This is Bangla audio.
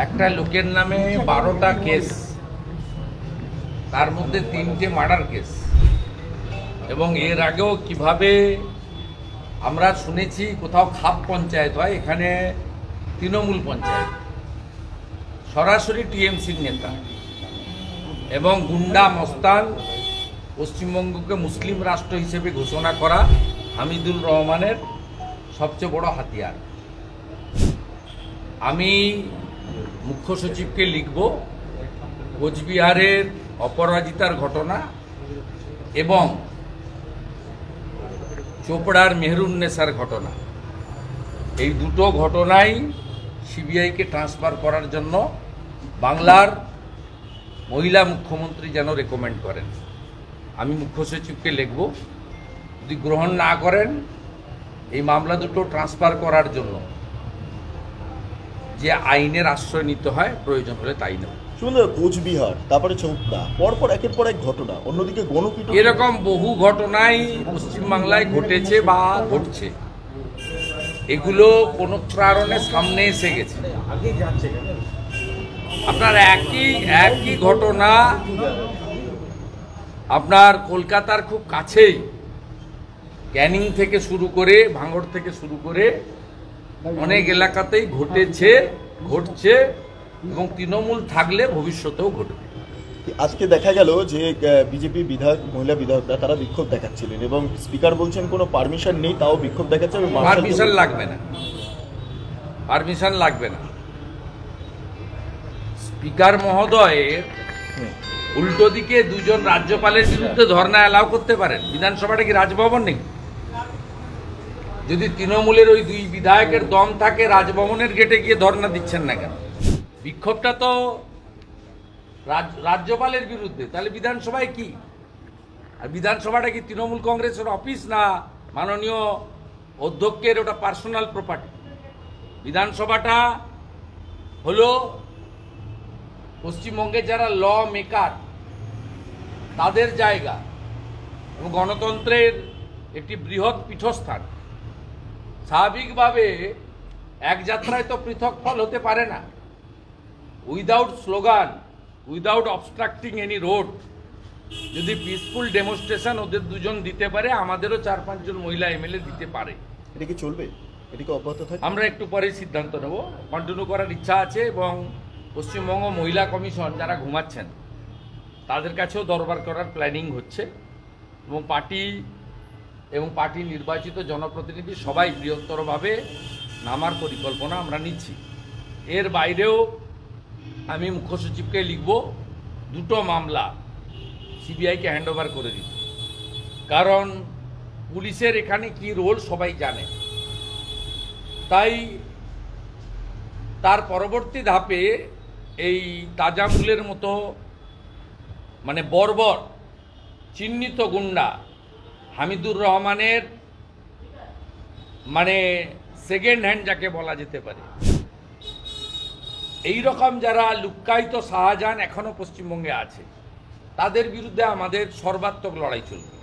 একটা লোকের নামে 12টা কেস, তার মধ্যে 3টে মার্ডার কেস। এবং এর আগেও কিভাবে আমরা শুনেছি কোথাও খাপ পঞ্চায়েত হয়, এখানে তৃণমূল পঞ্চায়েত, সরাসরি টিএমসির নেতা এবং গুন্ডা মস্তান, পশ্চিমবঙ্গকে মুসলিম রাষ্ট্র হিসেবে ঘোষণা করা হামিদুর রহমানের সবচেয়ে বড় হাতিয়ার। আমি মুখ্য সচিবকে লিখব কোচবিহারের অপরাজিতার ঘটনা এবং চোপড়ার মেহরুন্নেসার ঘটনা, এই দুটো ঘটনাই সিবিআইকে ট্রান্সফার করার জন্য বাংলার মহিলা মুখ্যমন্ত্রী যেন রেকমেন্ড করেন। আমি মুখ্য সচিবকে লিখব, যদি গ্রহণ না করেন এই মামলা দুটো ট্রান্সফার করার জন্য যে আইনের আশ্রয় নিতে হয়, প্রয়োজন হলে তাই নেব। সুন্দর কোচবিহার, তারপরে চৌপড়া, পরপর একের পর এক ঘটনা, অন্যদিকে গণপিটুনি, এরকম বহু ঘটনাই পশ্চিমবাংলায় ঘটেছে বা ঘটছে। এগুলো কোনো কারণে সামনে এসে গেছে। আপনার একই ঘটনা আপনার কলকাতার খুব কাছেই ক্যানিং থেকে শুরু করে, ভাঙড় থেকে শুরু করে অনেক এলাকাতেই ঘটছে এবং তৃণমূল থাকলে ভবিষ্যতেও ঘটবে। আজকে দেখা গেল যে বিজেপি বিধায়ক, মহিলা বিধায়করা তারা বিক্ষোভ দেখাচ্ছিলেন এবং স্পিকার বলছেন কোনো পারমিশন নেই, তাও বিক্ষোভ দেখাচ্ছে। পারমিশন লাগবে না। স্পিকার মহোদয়ের উল্টো দিকে দুজন রাজ্যপালের বিরুদ্ধে ধর্ণা অ্যালাউ করতে পারেন। বিধানসভাটা কি রাজভবন নেই? যদি তৃণমূলের ওই দুই বিধায়কের দম থাকে, রাজভবনের গেটে গিয়ে ধর্ণা দিচ্ছেন না কেন? বিক্ষোভটা তো রাজ্যপালের বিরুদ্ধে, তাহলে বিধানসভায় কি? আর বিধানসভাটা কি তৃণমূল কংগ্রেসের অফিস, না মাননীয় অধ্যক্ষের ওটা পার্সোনাল প্রপার্টি? বিধানসভাটা হলো পশ্চিমবঙ্গে যারা ল মেকার তাদের জায়গা এবং গণতন্ত্রের একটি বৃহৎ পীঠস্থান। স্বাভাবিকভাবে এক যাত্রায় তো পৃথক ফল হতে পারে না। Without slogan, without obstructing any road, যদি পিসফুল ডেমনস্ট্রেশন ওদের দুজন দিতে পারে, আমাদেরও 4-5 জন মহিলা এমএলএ দিতে পারে। এটা কি চলবে? এটা কি অব্যাহত থাকবে? আমরা একটু পরে সিদ্ধান্ত নেব। কন্টিনিউ করার ইচ্ছা আছে এবং পশ্চিমবঙ্গ মহিলা কমিশন যারা ঘুমাচ্ছেন তাদের কাছেও দরবার করার প্ল্যানিং হচ্ছে এবং পার্টি নির্বাচিত জনপ্রতিনিধি সবাই বৃহত্তরভাবে নামার পরিকল্পনা আমরা নিচ্ছি। এর বাইরেও আমি মুখ্য সচিবকে লিখব দুটো মামলা সিবিআইকে হ্যান্ডওভার করে দিতে, কারণ পুলিশের এখানে কি রোল সবাই জানে। তাই তার পরবর্তী ধাপে এই তাজামুলের মতো মানে বর্বর চিহ্নিত গুন্ডা হামিদুর রহমানের মানে সেকেন্ড হ্যান্ড যাকে বলা যেতে পারে, এই রকম যারা লুক্কায়িত শাহজাহান এখনো পশ্চিমবঙ্গে আছে, তাদের বিরুদ্ধে আমাদের সর্বাত্মক লড়াই চলবে।